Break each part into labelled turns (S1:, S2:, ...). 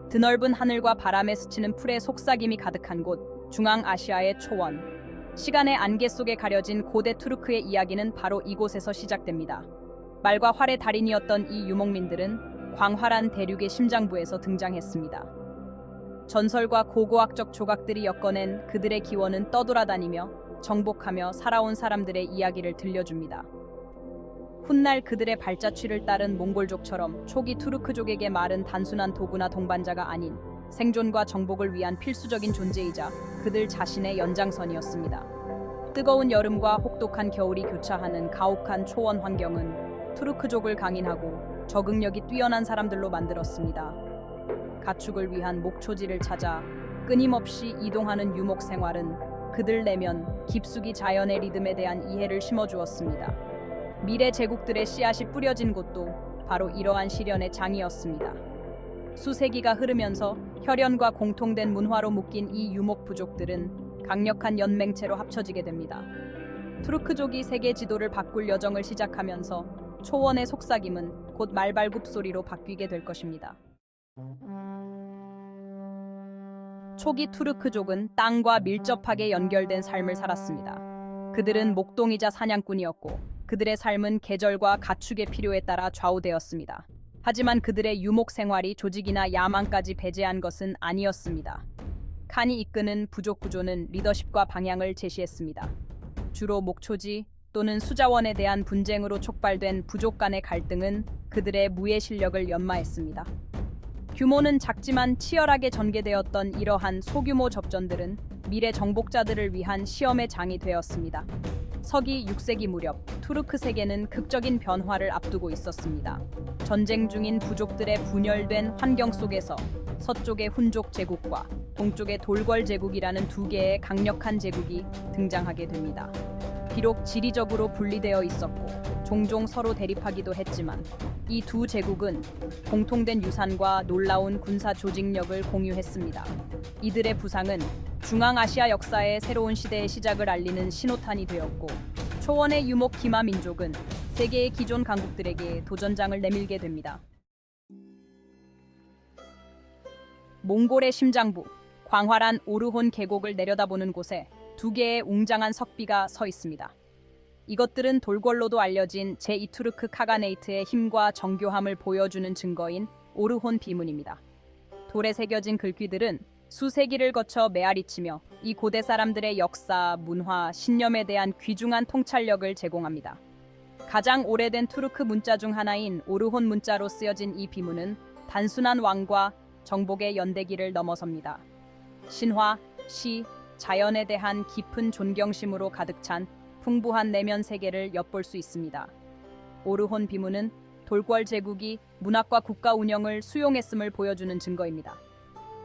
S1: 드넓은 하늘과 바람에 스치는 풀의 속삭임이 가득한 곳, 중앙아시아의 초원. 시간의 안개 속에 가려진 고대 투르크의 이야기는 바로 이곳에서 시작됩니다. 말과 활의 달인이었던 이 유목민들은 광활한 대륙의 심장부에서 등장했습니다. 전설과 고고학적 조각들이 엮어낸 그들의 기원은 떠돌아다니며 정복하며 살아온 사람들의 이야기를 들려줍니다. 훗날 그들의 발자취를 따른 몽골족처럼 초기 투르크족에게 말은 단순한 도구나 동반자가 아닌 생존과 정복을 위한 필수적인 존재이자 그들 자신의 연장선이었습니다. 뜨거운 여름과 혹독한 겨울이 교차하는 가혹한 초원 환경은 투르크족을 강인하고 적응력이 뛰어난 사람들로 만들었습니다. 가축을 위한 목초지를 찾아 끊임없이 이동하는 유목 생활은 그들 내면 깊숙이 자연의 리듬에 대한 이해를 심어주었습니다. 미래 제국들의 씨앗이 뿌려진 곳도 바로 이러한 시련의 장이었습니다. 수세기가 흐르면서 혈연과 공통된 문화로 묶인 이 유목 부족들은 강력한 연맹체로 합쳐지게 됩니다. 투르크족이 세계 지도를 바꿀 여정을 시작하면서 초원의 속삭임은 곧 말발굽 소리로 바뀌게 될 것입니다. 초기 투르크족은 땅과 밀접하게 연결된 삶을 살았습니다. 그들은 목동이자 사냥꾼이었고 그들의 삶은 계절과 가축의 필요에 따라 좌우되었습니다. 하지만 그들의 유목 생활이 조직이나 야망까지 배제한 것은 아니었습니다. 칸이 이끄는 부족 구조는 리더십과 방향을 제시했습니다. 주로 목초지 또는 수자원에 대한 분쟁으로 촉발된 부족 간의 갈등은 그들의 무예 실력을 연마했습니다. 규모는 작지만 치열하게 전개되었던 이러한 소규모 접전들은 미래 정복자들을 위한 시험의 장이 되었습니다. 서기 6세기 무렵 투르크 세계는 극적인 변화를 앞두고 있었습니다. 전쟁 중인 부족들의 분열된 환경 속에서 서쪽의 훈족 제국과 동쪽의 돌궐 제국이라는 두 개의 강력한 제국이 등장하게 됩니다. 비록 지리적으로 분리되어 있었고 종종 서로 대립하기도 했지만 이 두 제국은 공통된 유산과 놀라운 군사 조직력을 공유했습니다. 이들의 부상은 중앙아시아 역사의 새로운 시대의 시작을 알리는 신호탄이 되었고 초원의 유목 기마 민족은 세계의 기존 강국들에게 도전장을 내밀게 됩니다. 몽골의 심장부, 광활한 오르혼 계곡을 내려다보는 곳에 두 개의 웅장한 석비가 서 있습니다. 이것들은 돌궐로도 알려진 제2투르크 카가네이트의 힘과 정교함을 보여주는 증거인 오르혼 비문입니다. 돌에 새겨진 글귀들은 수세기를 거쳐 메아리치며 이 고대 사람들의 역사, 문화, 신념에 대한 귀중한 통찰력을 제공합니다. 가장 오래된 투르크 문자 중 하나인 오르혼 문자로 쓰여진 이 비문은 단순한 왕과 정복의 연대기를 넘어섭니다. 신화, 시, 자연에 대한 깊은 존경심으로 가득 찬 풍부한 내면 세계를 엿볼 수 있습니다. 오르혼 비문은 돌궐 제국이 문학과 국가 운영을 수용했음을 보여주는 증거입니다.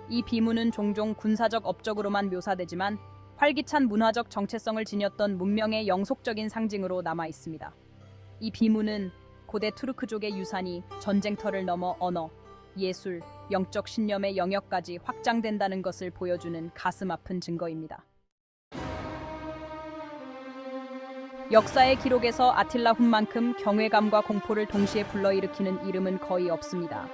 S1: 이 비문은 종종 군사적 업적으로만 묘사되지만 활기찬 문화적 정체성을 지녔던 문명의 영속적인 상징으로 남아 있습니다. 이 비문은 고대 투르크족의 유산이 전쟁터를 넘어 언어, 예술, 영적 신념의 영역까지 확장된다는 것을 보여주는 가슴 아픈 증거입니다. 역사의 기록에서 아틸라 훈만큼 경외감과 공포를 동시에 불러일으키는 이름은 거의 없습니다.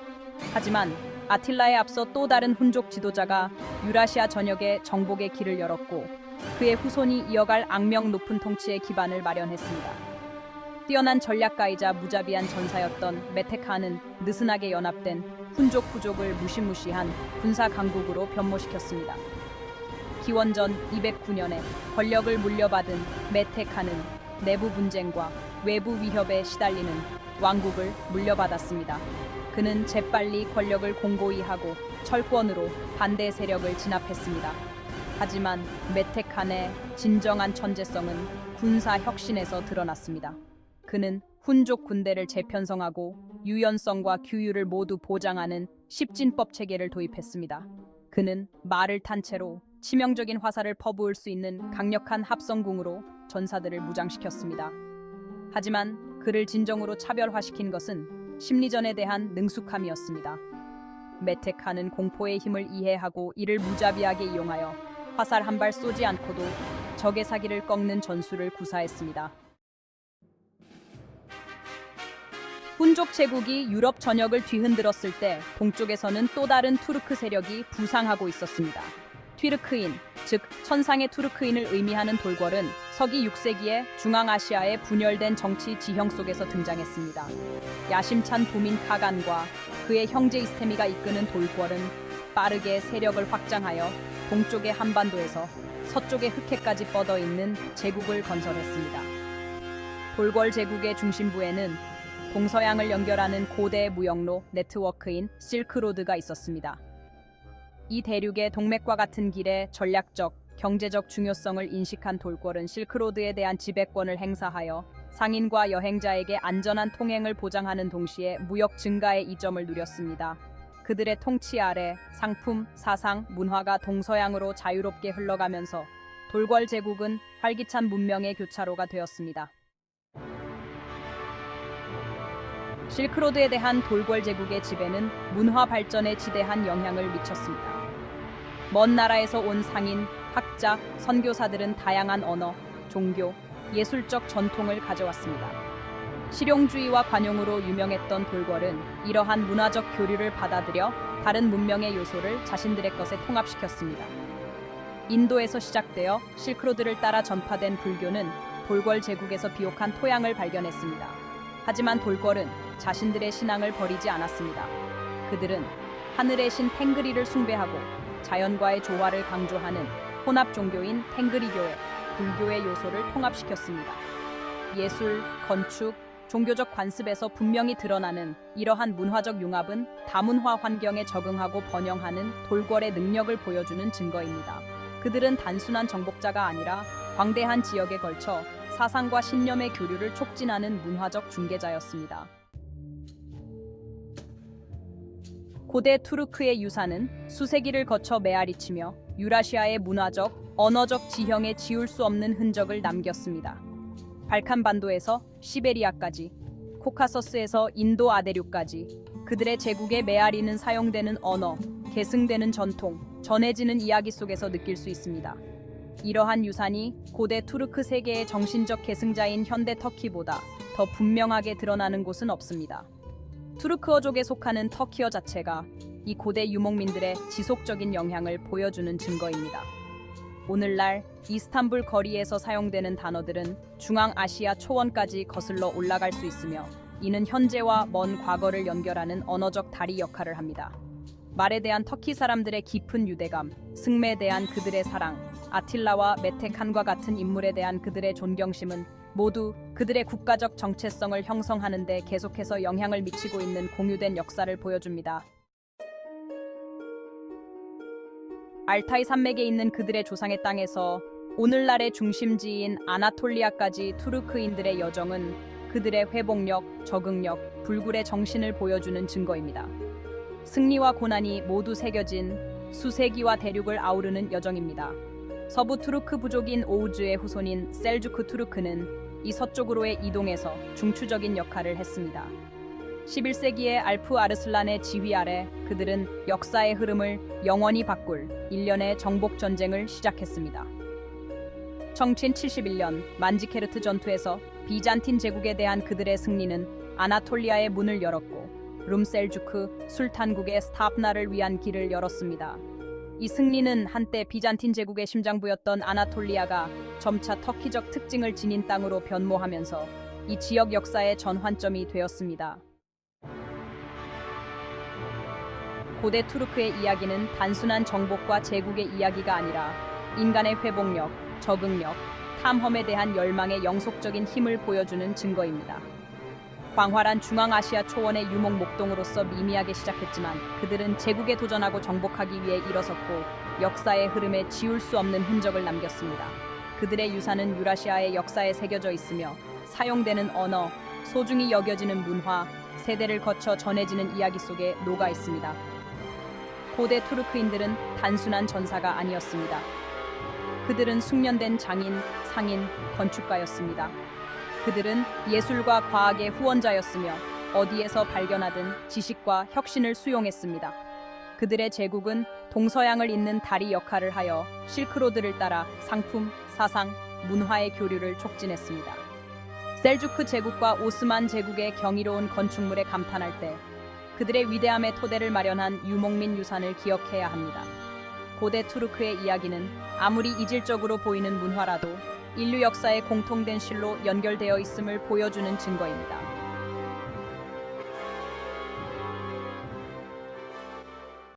S1: 하지만 아틸라에 앞서 또 다른 훈족 지도자가 유라시아 전역에 정복의 길을 열었고 그의 후손이 이어갈 악명 높은 통치의 기반을 마련했습니다. 뛰어난 전략가이자 무자비한 전사였던 메테칸은 느슨하게 연합된 훈족 부족을 무시무시한 군사 강국으로 변모시켰습니다. 기원전 209년에 권력을 물려받은 메테칸은 내부 분쟁과 외부 위협에 시달리는 왕국을 물려받았습니다. 그는 재빨리 권력을 공고히 하고 철권으로 반대 세력을 진압했습니다. 하지만 메테칸의 진정한 천재성은 군사 혁신에서 드러났습니다. 그는 훈족 군대를 재편성하고 유연성과 규율을 모두 보장하는 십진법 체계를 도입했습니다. 그는 말을 탄 채로 치명적인 화살을 퍼부을 수 있는 강력한 합성궁으로 전사들을 무장시켰습니다. 하지만 그를 진정으로 차별화시킨 것은 심리전에 대한 능숙함이었습니다. 메테칸은 공포의 힘을 이해하고 이를 무자비하게 이용하여 화살 한 발 쏘지 않고도 적의 사기를 꺾는 전술을 구사했습니다. 훈족 제국이 유럽 전역을 뒤흔들었을 때 동쪽에서는 또 다른 투르크 세력이 부상하고 있었습니다. 튀르크인, 즉 천상의 투르크인을 의미하는 돌궐은 서기 6세기에 중앙아시아의 분열된 정치 지형 속에서 등장했습니다. 야심찬 도민 카간과 그의 형제 이스테미가 이끄는 돌궐은 빠르게 세력을 확장하여 동쪽의 한반도에서 서쪽의 흑해까지 뻗어 있는 제국을 건설했습니다. 돌궐 제국의 중심부에는 동서양을 연결하는 고대 무역로 네트워크인 실크로드가 있었습니다. 이 대륙의 동맥과 같은 길의 전략적, 경제적 중요성을 인식한 돌궐은 실크로드에 대한 지배권을 행사하여 상인과 여행자에게 안전한 통행을 보장하는 동시에 무역 증가의 이점을 누렸습니다. 그들의 통치 아래 상품, 사상, 문화가 동서양으로 자유롭게 흘러가면서 돌궐 제국은 활기찬 문명의 교차로가 되었습니다. 실크로드에 대한 돌궐 제국의 지배는 문화 발전에 지대한 영향을 미쳤습니다. 먼 나라에서 온 상인, 학자, 선교사들은 다양한 언어, 종교, 예술적 전통을 가져왔습니다. 실용주의와 관용으로 유명했던 돌궐은 이러한 문화적 교류를 받아들여 다른 문명의 요소를 자신들의 것에 통합시켰습니다. 인도에서 시작되어 실크로드를 따라 전파된 불교는 돌궐 제국에서 비옥한 토양을 발견했습니다. 하지만 돌궐은 자신들의 신앙을 버리지 않았습니다. 그들은 하늘의 신 탱그리를 숭배하고 자연과의 조화를 강조하는 혼합 종교인 탱그리교에 불교의 요소를 통합시켰습니다. 예술, 건축, 종교적 관습에서 분명히 드러나는 이러한 문화적 융합은 다문화 환경에 적응하고 번영하는 돌궐의 능력을 보여주는 증거입니다. 그들은 단순한 정복자가 아니라 광대한 지역에 걸쳐 사상과 신념의 교류를 촉진하는 문화적 중개자였습니다. 고대 투르크의 유산은 수세기를 거쳐 메아리치며 유라시아의 문화적, 언어적 지형에 지울 수 없는 흔적을 남겼습니다. 발칸반도에서 시베리아까지, 코카서스에서 인도 아대륙까지 그들의 제국의 메아리는 사용되는 언어, 계승되는 전통, 전해지는 이야기 속에서 느낄 수 있습니다. 이러한 유산이 고대 투르크 세계의 정신적 계승자인 현대 터키보다 더 분명하게 드러나는 곳은 없습니다. 투르크어족에 속하는 터키어 자체가 이 고대 유목민들의 지속적인 영향을 보여주는 증거입니다. 오늘날 이스탄불 거리에서 사용되는 단어들은 중앙아시아 초원까지 거슬러 올라갈 수 있으며 이는 현재와 먼 과거를 연결하는 언어적 다리 역할을 합니다. 말에 대한 터키 사람들의 깊은 유대감, 승매에 대한 그들의 사랑, 아틸라와 메테칸과 같은 인물에 대한 그들의 존경심은 모두 그들의 국가적 정체성을 형성하는 데 계속해서 영향을 미치고 있는 공유된 역사를 보여줍니다. 알타이 산맥에 있는 그들의 조상의 땅에서 오늘날의 중심지인 아나톨리아까지 투르크인들의 여정은 그들의 회복력, 적응력, 불굴의 정신을 보여주는 증거입니다. 승리와 고난이 모두 새겨진 수세기와 대륙을 아우르는 여정입니다. 서부 투르크 부족인 오우즈의 후손인 셀주크 투르크는 이 서쪽으로의 이동에서 중추적인 역할을 했습니다. 11세기의 알프 아르슬란의 지휘 아래 그들은 역사의 흐름을 영원히 바꿀 일련의 정복 전쟁을 시작했습니다. 1771년 만지케르트 전투에서 비잔틴 제국에 대한 그들의 승리는 아나톨리아의 문을 열었고 룸셀주크 술탄국의 스타프나를 위한 길을 열었습니다. 이 승리는 한때 비잔틴 제국의 심장부였던 아나톨리아가 점차 터키적 특징을 지닌 땅으로 변모하면서 이 지역 역사의 전환점이 되었습니다. 고대 투르크의 이야기는 단순한 정복과 제국의 이야기가 아니라 인간의 회복력, 적응력, 탐험에 대한 열망의 영속적인 힘을 보여주는 증거입니다. 광활한 중앙아시아 초원의 유목 목동으로서 미미하게 시작했지만 그들은 제국에 도전하고 정복하기 위해 일어섰고 역사의 흐름에 지울 수 없는 흔적을 남겼습니다. 그들의 유산은 유라시아의 역사에 새겨져 있으며 사용되는 언어, 소중히 여겨지는 문화, 세대를 거쳐 전해지는 이야기 속에 녹아 있습니다. 고대 투르크인들은 단순한 전사가 아니었습니다. 그들은 숙련된 장인, 상인, 건축가였습니다. 그들은 예술과 과학의 후원자였으며 어디에서 발견하든 지식과 혁신을 수용했습니다. 그들의 제국은 동서양을 잇는 다리 역할을 하여 실크로드를 따라 상품, 사상, 문화의 교류를 촉진했습니다. 셀주크 제국과 오스만 제국의 경이로운 건축물에 감탄할 때 그들의 위대함의 토대를 마련한 유목민 유산을 기억해야 합니다. 고대 투르크의 이야기는 아무리 이질적으로 보이는 문화라도 인류 역사의 공통된 실로 연결되어 있음을 보여주는 증거입니다.